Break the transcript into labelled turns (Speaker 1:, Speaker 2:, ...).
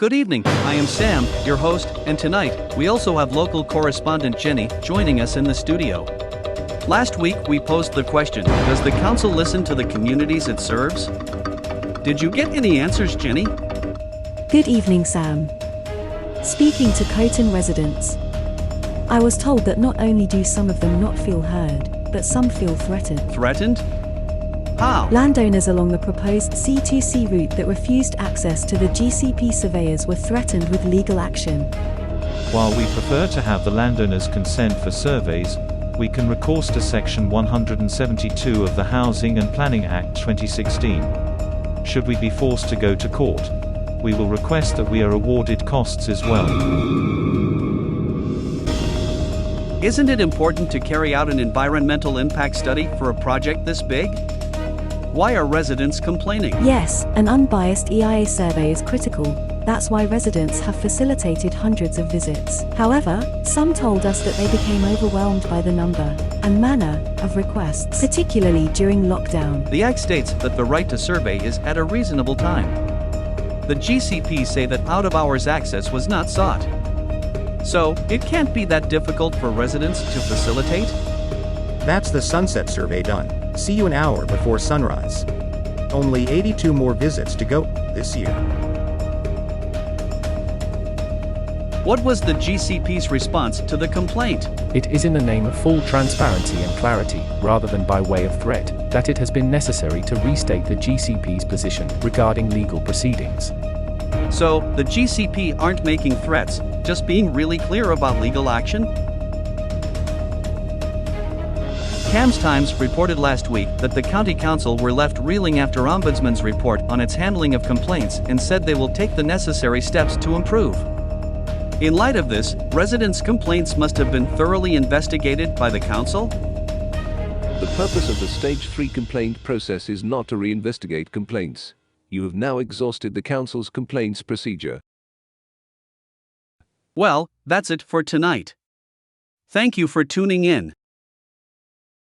Speaker 1: Good evening, I am Sam, your host, and tonight, we also have local correspondent Jenny joining us in the studio. Last week we posed the question, does the council listen to the communities it serves? Did you get any answers, Jenny?
Speaker 2: Good evening, Sam. Speaking to Coton residents, I was told that not only do some of them not feel heard, but some feel threatened.
Speaker 1: Threatened? How?
Speaker 2: Landowners along the proposed C2C route that refused access to the GCP surveyors were threatened with legal action.
Speaker 3: While we prefer to have the landowners consent for surveys, we can recourse to Section 172 of the Housing and Planning Act 2016. Should we be forced to go to court, we will request that we are awarded costs as well.
Speaker 1: Isn't it important to carry out an environmental impact study for a project this big? Why are residents complaining?
Speaker 2: Yes, an unbiased EIA survey is critical. That's why residents have facilitated hundreds of visits. However, some told us that they became overwhelmed by the number and manner of requests, particularly during lockdown.
Speaker 1: The Act states that the right to survey is at a reasonable time. The GCP say that out-of-hours access was not sought. So, it can't be that difficult for residents to facilitate?
Speaker 4: That's the sunset survey done. See you an hour before sunrise. Only 82 more visits to go this year.
Speaker 1: What was the GCP's response to the complaint?
Speaker 5: It is in the name of full transparency and clarity, rather than by way of threat, that it has been necessary to restate the GCP's position regarding legal proceedings.
Speaker 1: So, the GCP aren't making threats, just being really clear about legal action? Cambs Times reported last week that the county council were left reeling after Ombudsman's report on its handling of complaints and said they will take the necessary steps to improve. In light of this, residents' complaints must have been thoroughly investigated by the council?
Speaker 6: The purpose of the Stage 3 complaint process is not to reinvestigate complaints. You have now exhausted the council's complaints procedure.
Speaker 1: Well, that's it for tonight. Thank you for tuning in.